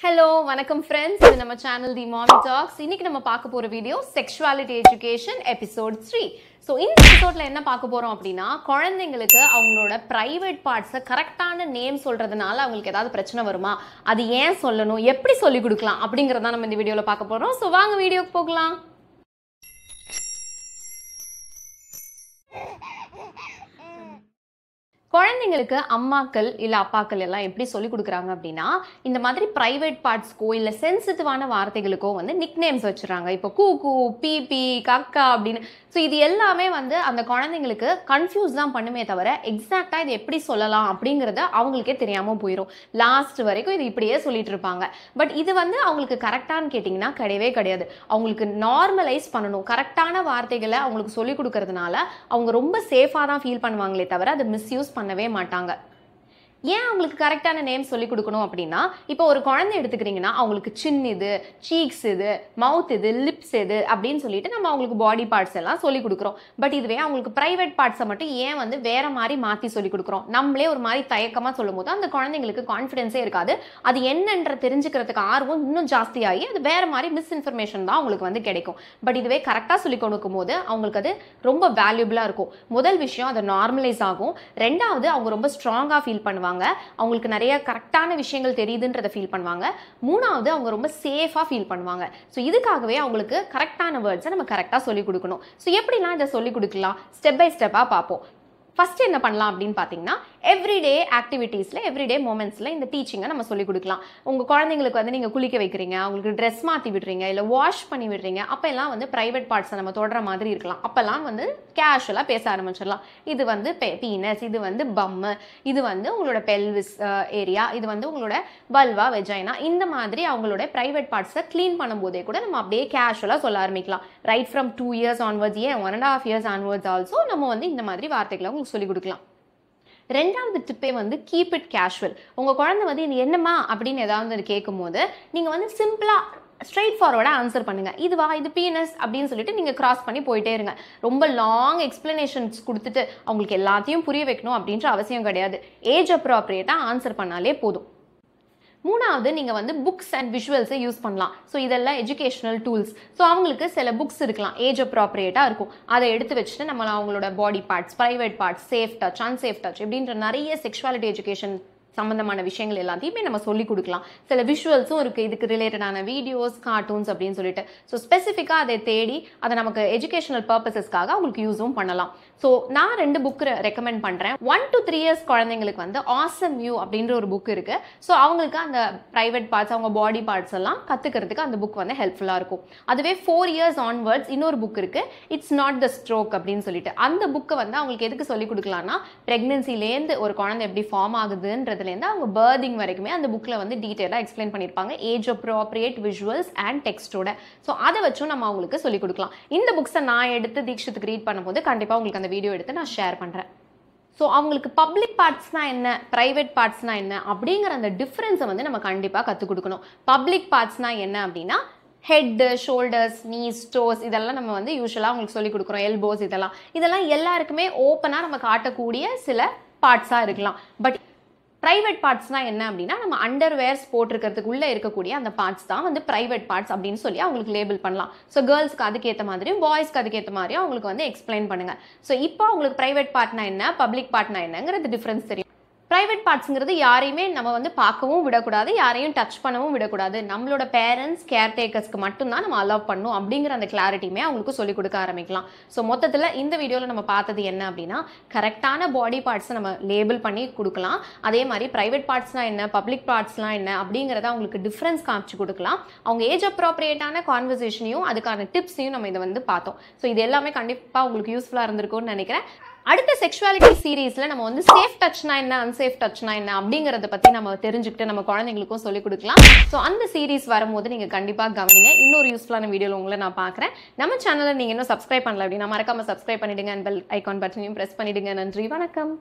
Hello, வணக்கம் friends. இது நம்ம channel The Mommy Talks. இன்னைக்கு நம்ம பார்க்க போற video Sexuality Education episode 3. So இந்த எபிசோட்ல என்ன பார்க்க போறோம் அப்படினா குழந்தைகளுக்கு அவங்களோட பிரைவேட் பார்ட்ஸ் கரெக்ட்டான நேம் சொல்றதுனால அவங்களுக்கு ஏதாவது பிரச்சனை வருமா? அது ஏன் சொல்லணும்? எப்படி சொல்லி கொடுக்கலாம் அப்படிங்கறத நம்ம இந்த வீடியோல பார்க்க போறோம். So வாங்க வீடியோக்கு போகலாம். குழந்தைகளுக்கு அம்மாக்கள் இல்ல அப்பாக்கள் எல்லாம் எப்படி சொல்லி கொடுக்குறாங்க அப்படின்னா இந்த மாதிரி பிரைவேட் பார்ட்ஸ்க்கோ இல்ல சென்சிட்டிவான வார்த்தைகளுக்கோ வந்து நிக் நேம்ஸ் வச்சுறாங்க. இப்போ கூ பீபி கக்கா அப்படின்னு. ஸோ இது எல்லாமே வந்து அந்த குழந்தைங்களுக்கு கன்ஃபியூஸ் தான் பண்ணுமே தவிர எக்ஸாக்டா இது எப்படி சொல்லலாம் அப்படிங்கிறத அவங்களுக்கே தெரியாம போயிடும். லாஸ்ட் வரைக்கும் இது இப்படியே சொல்லிட்டு இருப்பாங்க. பட் இது வந்து அவங்களுக்கு கரெக்டான்னு கேட்டிங்கன்னா கிடையவே கிடையாது. அவங்களுக்கு நார்மலைஸ் பண்ணணும். கரெக்டான வார்த்தைகளை அவங்களுக்கு சொல்லி கொடுக்கறதுனால அவங்க ரொம்ப சேஃபாக தான் ஃபீல் பண்ணுவாங்களே தவிர அதை மிஸ்யூஸ் பண்ணவே மாட்டாங்க. ஏன் அவங்களுக்கு கரெக்டான நேம் சொல்லி கொடுக்கணும் அப்படின்னா இப்போ ஒரு குழந்தை எடுத்துக்கிறீங்கன்னா அவங்களுக்கு சின் இது, சீக்ஸ் இது, மவுத் இது, லிப்ஸ் இது அப்படின்னு சொல்லிட்டு நம்ம அவங்களுக்கு பாடி பார்ட்ஸ் எல்லாம் சொல்லி கொடுக்குறோம். பட் இதுவே அவங்களுக்கு பிரைவேட் பார்ட்ஸை மட்டும் ஏன் வந்து வேற மாதிரி மாற்றி சொல்லி கொடுக்குறோம்? நம்மளே ஒரு மாதிரி தயக்கமாக சொல்லும் போது அந்த குழந்தைங்களுக்கு கான்ஃபிடென்ஸே இருக்காது. அது என்னன்ற தெரிஞ்சுக்கிறதுக்கு ஆர்வம் இன்னும் ஜாஸ்தியாகி அது வேற மாதிரி மிஸ்இன்ஃபர்மேஷன் தான் அவங்களுக்கு வந்து கிடைக்கும். பட் இதுவே கரெக்டாக சொல்லி கொடுக்கும் போது அவங்களுக்கு அது ரொம்ப வேல்யூபிளாக இருக்கும். முதல் விஷயம் அது நார்மலைஸ் ஆகும். ரெண்டாவது அவங்க ரொம்ப ஸ்ட்ராங்காக ஃபீல் பண்ணுவாங்க. அவங்களுக்கு நிறைய கரெக்டான விஷயங்கள் தெரியுதுன்றதை ஃபீல் பண்ணுவாங்க. மூணாவது அவங்க ரொம்ப சேஃபாக ஃபீல் பண்ணுவாங்க. ஸோ இதுக்காகவே அவங்களுக்கு கரெக்டான வேர்ட்ஸை நம்ம கரெக்டாக சொல்லிக் கொடுக்கணும். ஸோ எப்படிலாம் இதை சொல்லிக் கொடுக்கலாம் ஸ்டெப் பை ஸ்டெப்பாக பார்ப்போம். ஃபர்ஸ்ட் என்ன பண்ணலாம் அப்படின்னு பார்த்தீங்கன்னா எவ்ரிடே ஆக்டிவிட்டீஸில் எவ்ரிடே மூமெண்ட்ஸில் இந்த டீச்சிங்கை நம்ம சொல்லிக் கொடுக்கலாம். உங்கள் குழந்தைங்களுக்கு வந்து நீங்கள் குளிக்க வைக்கிறீங்க, அவங்களுக்கு ட்ரெஸ் மாற்றி விடுறீங்க, இல்லை வாஷ் பண்ணி விடுறீங்க, அப்போல்லாம் வந்து ப்ரைவேட் பார்ட்ஸை நம்ம தொடர மாதிரி இருக்கலாம். அப்போல்லாம் வந்து கேஷுவலாக பேச ஆரம்பிச்சிடலாம். இது வந்து பீனஸ், இது வந்து பம்மு, இது வந்து உங்களோட பெல்விஸ் ஏரியா, இது வந்து உங்களோட வல்வா வெஜைனா, இந்த மாதிரி அவங்களோட ப்ரைவேட் பார்ட்ஸை க்ளீன் பண்ணும்போதே கூட நம்ம அப்படியே கேஷுவலாக சொல்ல ஆரம்பிக்கலாம். ரைட் ஃப்ரம் 2 years onwards, ஏன் 1.5 years onwards ஆல்சோ நம்ம வந்து இந்த மாதிரி வார்த்தைகளை உங்களுக்கு சொல்லிக் கொடுக்கலாம். ரெண்டாவது டிப்பே வந்து கீப் இட் கேஷுவல். உங்கள் குழந்தை வந்து இது என்னம்மா அப்படின்னு ஏதாவது கேட்கும் போது நீங்கள் வந்து சிம்பிளாக ஸ்ட்ரெயிட் ஃபார்வர்டாக ஆன்சர் பண்ணுங்கள். இதுவா, இது பீனஸ் அப்படின்னு சொல்லிட்டு நீங்கள் கிராஸ் பண்ணி போயிட்டே இருங்க. ரொம்ப லாங் எக்ஸ்பிளனேஷன்ஸ் கொடுத்துட்டு அவங்களுக்கு எல்லாத்தையும் புரிய வைக்கணும் அப்படின்ற அவசியம் கிடையாது. ஏஜ் அப்ராப்ரியேட்டாக ஆன்சர் பண்ணாலே போதும். மூணாவது நீங்கள் வந்து புக்ஸ் அண்ட் விஷுவல்ஸை யூஸ் பண்ணலாம். ஸோ இதெல்லாம் எஜுகேஷனல் டூல்ஸ். ஸோ அவங்களுக்கு சில புக்ஸ் இருக்கலாம், ஏஜ் அப்ராப்ரியேட்டாக இருக்கும். அதை எடுத்து வச்சுட்டு நம்ம அவங்களோட body parts, private parts, safe touch, unsafe touch இப்படின்ற நிறைய செக்ஷுவாலிட்டி எஜுகேஷன் சம்பந்தமான விஷயங்கள் எல்லாத்தையுமே நம்ம சொல்லிக் கொடுக்கலாம். சில விஷுவல்ஸும் இருக்குது, இதுக்கு ரிலேட்டடான வீடியோஸ், கார்ட்டூன்ஸ் அப்படின்னு சொல்லிட்டு. ஸோ ஸ்பெசிஃபிக்காக அதை தேடி அதை நமக்கு எஜுகேஷனல் பர்பஸஸ்க்காக அவங்களுக்கு யூஸும் பண்ணலாம். ஸோ நான் 2 புக்கு ரெக்கமெண்ட் பண்ணுறேன். 1 to 3 years குழந்தைங்களுக்கு வந்து ஆசம் யூ அப்படின்ற ஒரு புக் இருக்குது. ஸோ அவங்களுக்கு அந்த ப்ரைவேட் பார்ட்ஸ், அவங்க பாடி பார்ட்ஸ் எல்லாம் கற்றுக்கிறதுக்கு அந்த புக் வந்து ஹெல்ப்ஃபுல்லாக இருக்கும். அதுவே 4 years onwards இன்னொரு புக் இருக்குது, இட்ஸ் நாட் த ஸ்ட்ரோக் அப்படின்னு சொல்லிட்டு. அந்த புக்கை வந்து அவங்களுக்கு எதுக்கு சொல்லிக் கொடுக்கலாம்னா ப்ரெக்னென்சிலேருந்து ஒரு குழந்தை எப்படி ஃபார்ம் ஆகுதுன்றதுலேருந்து அவங்க பர்திங் வரைக்குமே அந்த புக்கில் வந்து டீட்டெயிலாக எக்ஸ்பிளைன் பண்ணியிருப்பாங்க, ஏஜ் அப்ராப்ரியேட் விஷுவல்ஸ் அண்ட் டெக்ஸ்டோட. ஸோ அதை வச்சும் நம்ம அவங்களுக்கு சொல்லிக் கொடுக்கலாம். இந்த புக்ஸை நான் எடுத்து தீக்ஷித்துக்கு ரீட் பண்ணும்போது கண்டிப்பாக உங்களுக்கு அந்த வீடியோ எடுத்து நான் ஷேர் பண்ணுறேன். ஸோ அவங்களுக்கு பப்ளிக் பார்ட்ஸ்னால் என்ன, ப்ரைவேட் பார்ட்ஸ்னால் என்ன அப்படிங்கிற அந்த டிஃப்ரென்ஸை வந்து நம்ம கண்டிப்பாக கற்றுக் கொடுக்கணும். பப்ளிக் பார்ட்ஸ்னால் என்ன அப்படின்னா ஹெட்டு, ஷோல்டர்ஸ், நீஸ், டோஸ் இதெல்லாம் நம்ம வந்து யூஸ்வலாக அவங்களுக்கு சொல்லிக் கொடுக்குறோம். எல்போஸ் இதெல்லாம் எல்லாருக்குமே ஓப்பனாக நம்ம காட்டக்கூடிய சில பார்ட்ஸாக இருக்கலாம். பட் ப்ரைவேட் பார்ட்ஸ்னால் என்ன அப்படின்னா நம்ம அண்டர்வேர்ஸ் போட்டிருக்கிறதுக்குள்ளே இருக்கக்கூடிய அந்த பார்ட்ஸ் தான் வந்து ப்ரைவேட் பார்ட்ஸ் அப்படின்னு சொல்லி அவங்களுக்கு லேபிள் பண்ணலாம். ஸோ கேர்ள்ஸ்க்கு அதுக்கேற்ற மாதிரியும் பாய்ஸ்க்கு அதுக்கேற்ற மாதிரியும் அவங்களுக்கு வந்து எக்ஸ்பிளைன் பண்ணுங்கள். ஸோ இப்போ அவங்களுக்கு ப்ரைவேட் பார்ட்னா என்ன, பப்ளிக் பார்ட்னா என்னங்கிறது டிஃப்ரென்ஸ் தெரியும். ப்ரைவேட் பார்ட்ஸுங்கிறது யாரையுமே நம்ம வந்து பார்க்கவும் விடக்கூடாது, யாரையும் டச் பண்ணவும் விடக்கூடாது. நம்மளோட பேரண்ட்ஸ், கேர்டேக்கர்ஸ்க்கு மட்டும்தான் நம்ம அலோவ் பண்ணணும் அப்படிங்கிற அந்த கிளாரிட்டியுமே அவங்களுக்கு சொல்லிக் கொடுக்க ஆரம்பிக்கலாம். ஸோ மொத்தத்தில் இந்த வீடியோவில் நம்ம பார்த்தது என்ன அப்படின்னா கரெக்டான பாடி பார்ட்ஸை நம்ம லேபிள் பண்ணி கொடுக்கலாம். அதே மாதிரி ப்ரைவேட் பார்ட்ஸ்னால் என்ன, பப்ளிக் பார்ட்ஸ்லாம் என்ன அப்படிங்கிறத அவங்களுக்கு டிஃப்ரென்ஸ் காமிச்சு கொடுக்கலாம். அவங்க ஏஜ் அப்ராப்ரியேட்டான கான்வர்சேஷனையும் அதுக்கான டிப்ஸையும் நம்ம இதை வந்து பார்த்தோம். ஸோ இது எல்லாமே கண்டிப்பாக உங்களுக்கு யூஸ்ஃபுல்லாக இருந்திருக்கும்னு நினைக்கிறேன். அடுத்த செக்ஷுவாலிட்டி சீரீஸில் நம்ம வந்து சேஃப் டச்னா என்ன, அன்சேஃப் டச்னா என்ன அப்படிங்கிறத பற்றி நம்ம தெரிஞ்சுக்கிட்டு நம்ம குழந்தைங்களுக்கும் சொல்லிக் கொடுக்கலாம். ஸோ அந்த சீரீஸ் வரும்போது நீங்கள் கண்டிப்பாக கவனிங்க. இன்னொரு யூஸ்ஃபுல்லான வீடியோவில் உங்களை நான் பார்க்குறேன். நம்ம சேனலை நீங்கள் இன்னும் சப்ஸ்கிரைப் பண்ணல அப்படின்னா மறக்காமல் சப்ஸ்கிரைப் பண்ணிவிடுங்க. அண்ட் பெல் ஐகான் பட்டனையும் ப்ரெஸ் பண்ணிவிடுங்க. நன்றி, வணக்கம்.